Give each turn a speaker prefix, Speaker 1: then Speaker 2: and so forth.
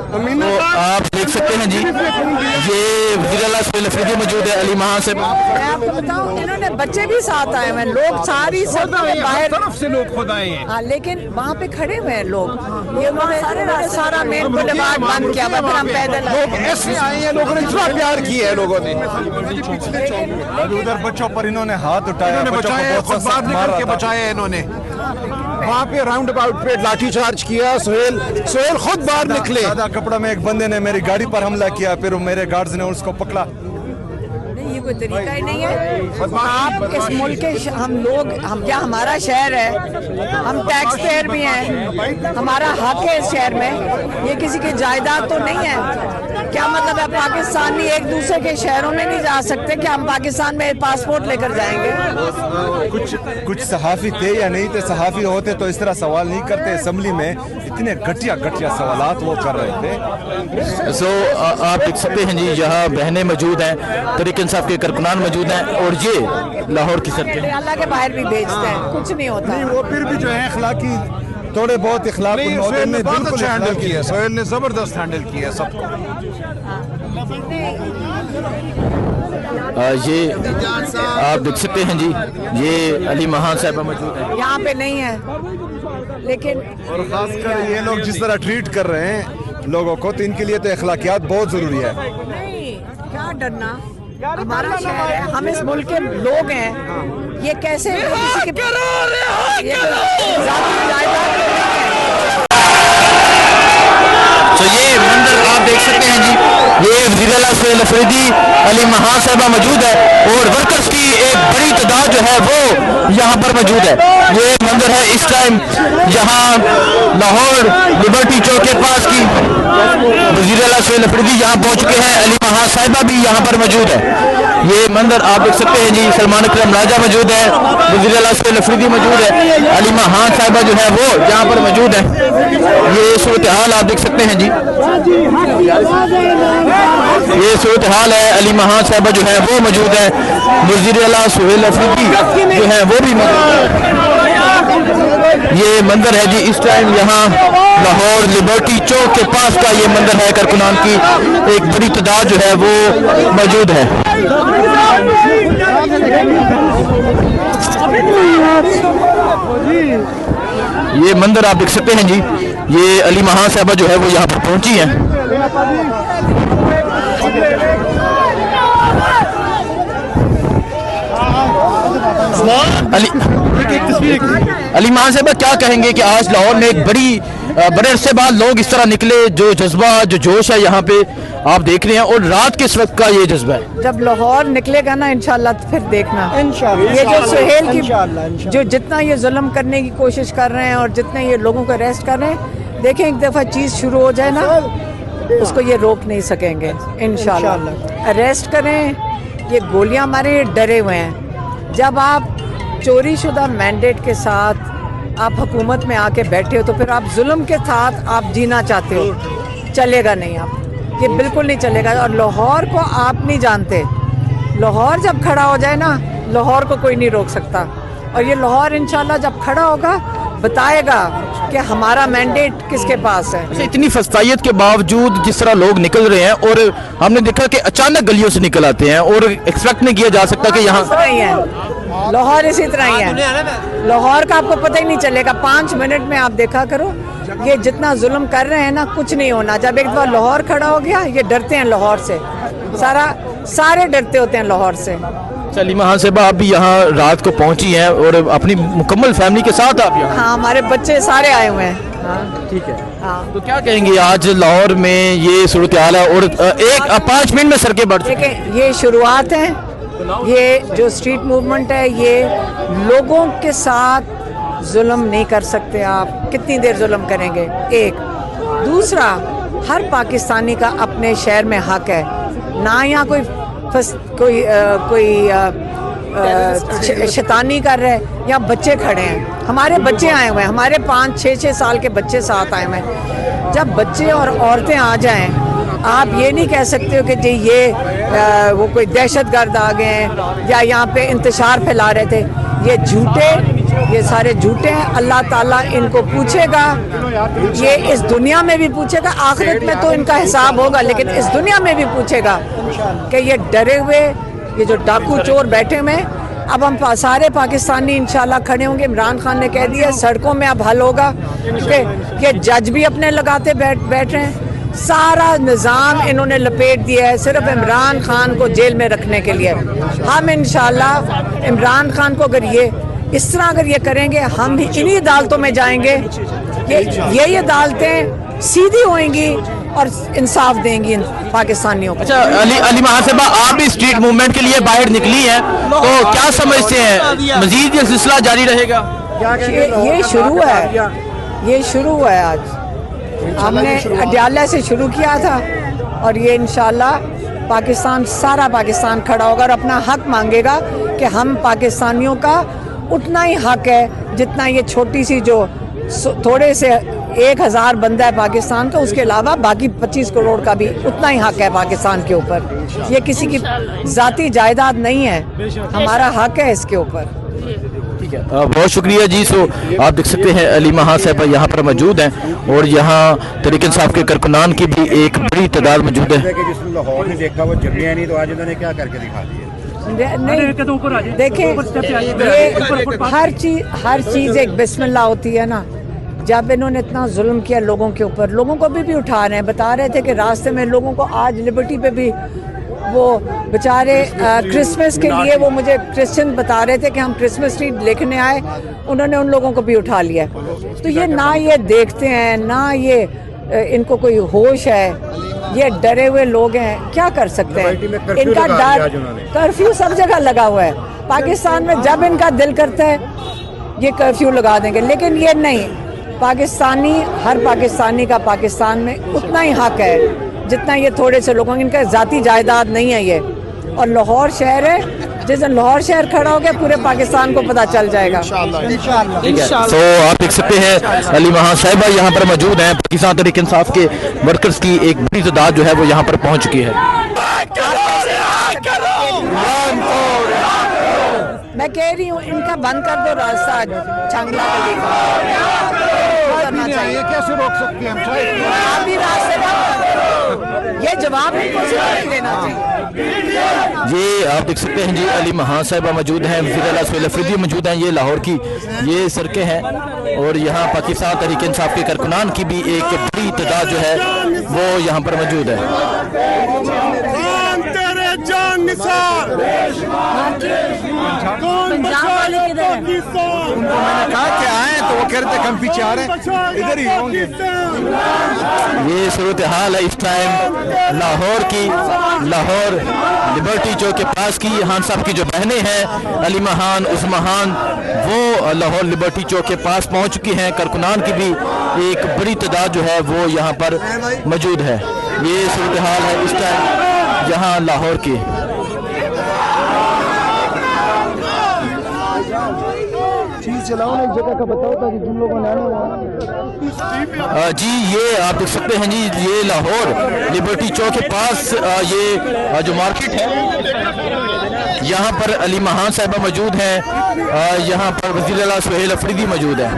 Speaker 1: तो आप देख सकते हैं जी, ये वज़ीर आला सुहेल अफरीदी मौजूद है, अली महां से।
Speaker 2: मैं आपको बताऊं, इन्होंने बच्चे भी साथ आए हुए हैं, लोग सारी सब बाहर
Speaker 3: तरफ से लोग खुद आए हैं।
Speaker 2: हाँ, लेकिन वहाँ पे खड़े हुए हैं लोग। ये उन्होंने सारा मेन बुलेवार्ड बंद किया, फिर हम पैदल
Speaker 3: लोग ऐसे आए हैं, लोगों ने इतना प्यार किया है लोगों ने।
Speaker 4: उधर बच्चों पर इन्होंने हाथ उठाया,
Speaker 3: बचाया, खुद बाहर निकल के बचाया इन्होंने। वहाँ पे राउंड अबाउट पे लाठीचार्ज किया, सोहेल खुद बाहर निकले।
Speaker 4: सादा कपड़ा में एक बंदे ने मेरी गाड़ी पर हमला किया, फिर मेरे गार्ड्स ने उसको पकड़ा।
Speaker 2: नहीं, ये कोई तरीका ही नहीं है। आप इस मुल्क के हम क्या, हमारा शहर है, हम टैक्स पेयर भी हैं, हमारा हक है इस शहर में, ये किसी की जायदाद तो नहीं है। क्या मतलब है, पाकिस्तानी एक दूसरे के शहरों में नहीं जा सकते? क्या हम पाकिस्तान में पासपोर्ट लेकर जाएंगे?
Speaker 4: कुछ सहाफी थे या नहीं थे, सहाफी होते तो इस तरह सवाल नहीं करते। असेंबली में इतने घटिया सवालात वो कर रहे थे।
Speaker 1: आप देख सकते हैं जी, यहाँ बहनें मौजूद हैं, तहरीक इंसाफ के कारकुनान मौजूद हैं, और ये लाहौर की सड़कें
Speaker 2: अल्लाह के बाहर भी भेजते हैं, कुछ नहीं होता।
Speaker 4: नहीं, वो फिर भी जो है अखलाकी थोड़े बहुत इखलाक
Speaker 3: सोहेल ने बहुत अच्छा हैंडल किया, सोहेल ने जबरदस्त हैंडल किया सबको।
Speaker 1: ये आप देख सकते हैं जी, ये अली महां साहबा मौजूद है।
Speaker 2: यहाँ पे नहीं है, लेकिन
Speaker 4: और खासकर ये लोग जिस तरह ट्रीट कर रहे हैं लोगों को, तो इनके लिए तो अखलाकियात बहुत जरूरी है।
Speaker 2: नहीं, क्या डरना, हमारा शहर है, हम इस मुल्क के लोग हैं। ये कैसे किसी के ये तो ज़ाती जायदाद नहीं है।
Speaker 1: तो ये मंजर आप देख सकते हैं जी, ये वज़ीर आला सुहेल अफरीदी अली महां साहबा मौजूद है, और वर्कर्स की एक बड़ी तादाद जो है वो यहाँ पर मौजूद है। ये मंजर है इस टाइम यहाँ लाहौर लिबर्टी चौक के पास की। वज़ीर आला सुहेल अफरीदी यहाँ पहुँच चुके हैं, अली महां साहिबा भी यहाँ पर मौजूद है। ये मंजर आप देख सकते हैं जी, सलमान अकरम राजा मौजूद है, वज़ीर आला सुहेल अफरीदी मौजूद है, अली महां साहिबा जो है वो यहाँ पर मौजूद है। ये सूरत हाल आप देख सकते हैं जी, ये सूरत हाल है। अली महां साहिबा जो है वो मौजूद है, वज़ीर आला सुहेल अफरीदी जो है वो भी मौजूद है। ये मंजर है जी इस टाइम यहाँ लाहौर लिबर्टी चौक के पास का ये मंजर है, कारकुनान की एक बड़ी तादाद जो है वो मौजूद है। ये मंजर आप देख सकते हैं जी, ये अली महां साहबा जो है वो यहाँ पर पहुंची हैं। अली महां साहबा क्या कहेंगे कि आज लाहौर में एक बड़े अरसे बाद लोग इस तरह निकले, जो जज्बा जो जोश है यहाँ पे आप देख रहे हैं, और रात के वक्त का ये जज्बा है।
Speaker 2: जब लाहौर निकलेगा ना इंशाल्लाह, तो फिर देखना इंशाल्लाह, ये जो सुहेल की जो जितना ये जुल्म करने की कोशिश कर रहे हैं और जितने ये लोगों को अरेस्ट कर रहे हैं, देखें एक दफ़ा चीज़ शुरू हो जाए ना, उसको ये रोक नहीं सकेंगे इंशाल्लाह। अरेस्ट करें, ये गोलियां मारे, डरे हुए हैं। जब आप चोरी शुदा मैंडेट के साथ आप हुकूमत में आके बैठे हो, तो फिर आप जुल्म के साथ आप जीना चाहते हो, चलेगा नहीं, आप ये बिल्कुल नहीं चलेगा। और लाहौर को आप नहीं जानते, लाहौर जब खड़ा हो जाए ना, लाहौर को कोई नहीं रोक सकता। और ये लाहौर इंशाल्लाह जब खड़ा होगा बताएगा कि हमारा मैंडेट किसके पास है।
Speaker 1: इतनी फस्तायत के बावजूद जिस तरह लोग निकल रहे हैं, और हमने देखा कि अचानक गलियों से निकल आते हैं, और एक्सपेक्ट नहीं किया जा सकता कि यहाँ
Speaker 2: लाहौर इसी तरह ही है। लाहौर का आपको पता ही नहीं चलेगा, 5 मिनट में आप देखा करो, ये जितना जुल्म कर रहे हैं ना, कुछ नहीं होना। जब एक बार लाहौर खड़ा हो गया, ये डरते हैं लाहौर से, सारे डरते होते हैं लाहौर से।
Speaker 1: अली महां साहबा आप भी यहाँ रात को पहुँची हैं, और अपनी मुकम्मल फैमिली के साथ आप यहाँ?
Speaker 2: हाँ, हमारे बच्चे सारे आए हुए हैं। हाँ,
Speaker 1: ठीक है।
Speaker 2: हाँ,
Speaker 1: तो क्या कहेंगे आज लाहौर में ये सूरत हाल है, और 5 मिनट में सड़कें बढ़ चुकी हैं।
Speaker 2: ये शुरुआत है, ये जो स्ट्रीट मूवमेंट है, ये लोगों के साथ जुल्म नहीं कर सकते आप, कितनी देर जुल्म करेंगे। एक दूसरा, हर पाकिस्तानी का अपने शहर में हक है ना, यहाँ कोई शैतानी कर रहे हैं, या बच्चे खड़े हैं, हमारे बच्चे आए हुए हैं, हमारे 5-6 साल के बच्चे साथ आए हुए हैं। जब बच्चे और औरतें आ जाएं, आप ये नहीं कह सकते हो कि जी ये वो कोई दहशतगर्द आ गए हैं या यहाँ पे इंतशार फैला रहे थे। ये झूठे ये सारे झूठे हैं। अल्लाह ताला इनको पूछेगा, ये इस दुनिया में भी पूछेगा, आखिरत में तो इनका हिसाब होगा, लेकिन इस दुनिया में भी पूछेगा कि ये डरे हुए, ये जो डाकू चोर बैठे हुए, अब हम सारे पाकिस्तानी इंशाल्लाह खड़े होंगे। इमरान खान ने कह दिया सड़कों में अब हल होगा कि ये जज भी अपने लगाते बैठ रहे हैं। सारा निज़ाम इन्होंने लपेट दिया है सिर्फ इमरान खान को जेल में रखने के लिए। हम इंशाल्लाह इमरान खान को अगर ये इस तरह अगर ये करेंगे, हम भी इन्हीं अदालतों में जाएंगे। ये अदालतें सीधी होंगी और इंसाफ देंगी इन पाकिस्तानियों को।
Speaker 1: अच्छा अली महासबा, आप भी स्ट्रीट मूवमेंट के लिए बाहर निकली हैं, तो क्या समझते हैं मजीद ये सिलसिला जारी रहेगा?
Speaker 2: ये शुरू है, ये शुरू है। आज हमने अड्याला से शुरू किया था और ये इंशाल्लाह पाकिस्तान, सारा पाकिस्तान खड़ा होगा और अपना हक मांगेगा कि हम पाकिस्तानियों का उतना ही हक है जितना ये छोटी सी जो थोड़े से 1000 बंदा है पाकिस्तान का, उसके अलावा बाकी 25 करोड़ का भी उतना ही हक है पाकिस्तान के ऊपर। ये किसी की ज़ाती जायदाद नहीं है, हमारा हक है इसके ऊपर।
Speaker 1: ठीक है, बहुत शुक्रिया जी। सो आप देख सकते हैं अली महा साहब यहाँ पर मौजूद हैं और यहाँ तहरीक इंसाफ के कारकुनान की भी एक बड़ी तादाद मौजूद है।
Speaker 5: जिसने लाहौर में देखा वो जमिया नहीं, तो आज उन्होंने क्या करके दिखा दिया?
Speaker 2: नहीं देखें, ये हर चीज़ एक बिस्मिल्लाह होती है ना। जब इन्होंने इतना जुल्म किया लोगों के ऊपर, लोगों को भी उठा रहे हैं, बता रहे थे कि रास्ते में लोगों को आज लिबर्टी पे भी वो बेचारे क्रिसमस के लिए, वो मुझे क्रिश्चियन बता रहे थे कि हम क्रिसमस ट्री लेकर आए, उन्होंने उन लोगों को भी उठा लिया। तो ये ना ये देखते हैं, ना ये इनको कोई होश है, ये डरे हुए लोग हैं, क्या कर सकते हैं। इनका डर, कर्फ्यू सब जगह लगा हुआ है पाकिस्तान में। जब इनका दिल करता है ये कर्फ्यू लगा देंगे, लेकिन ये नहीं। पाकिस्तानी, हर पाकिस्तानी का पाकिस्तान में उतना ही हक है जितना ये थोड़े से लोगों, इनका ज़ाती जायदाद नहीं है ये। और लाहौर शहर है, जिस दिन लाहौर शहर खड़ा हो गया पूरे पाकिस्तान को पता चल जाएगा इंशाल्लाह।
Speaker 1: तो आप देख सकते हैं अली महा साहिबा यहाँ पर मौजूद हैं। पाकिस्तान तहरीक इंसाफ के वर्कर्स की एक बड़ी तादाद जो है वो यहाँ पर पहुँच चुकी है।
Speaker 2: मैं कह रही हूँ इनका बंद कर दो रास्ता चांगला गली का।
Speaker 3: ये कैसे रोक सकते हैं हम?
Speaker 2: आप भी रास्ते बंद कर दो। ये जवाब इनको नहीं देना चाहिए।
Speaker 1: ये आप देख सकते हैं जी अली महा साहिबा मौजूद हैं, वज़ीर-ए-आला सुहेल अफरीदी मौजूद हैं। ये लाहौर की ये सड़कें हैं और यहाँ पाकिस्तान तहरीक इंसाफ के कारकुनान की भी एक बड़ी तादाद जो है वो यहाँ पर मौजूद है।
Speaker 4: मैंने कहा कि आए तो वो कह रहे थे हम पीछे आ रहे हैं, इधर ही होंगे।
Speaker 1: ये सूरत हाल है इस टाइम लाहौर की। लाहौर लिबर्टी चौक के पास की हान साहब की जो बहनें हैं अली महान उस्मान, वो लाहौर लिबर्टी चौक के पास पहुंच चुकी हैं। कारकुनान की भी एक बड़ी तादाद जो है वो यहाँ पर मौजूद है। ये सूरत हाल है इस टाइम यहाँ लाहौर की। जी ये आप देख सकते हैं जी, ये लाहौर लिबर्टी चौक के पास ये जो मार्केट है यहाँ पर अली महान साहिबा मौजूद हैं। यहाँ पर वज़ीर-ए-आला सुहेल अफरीदी मौजूद है।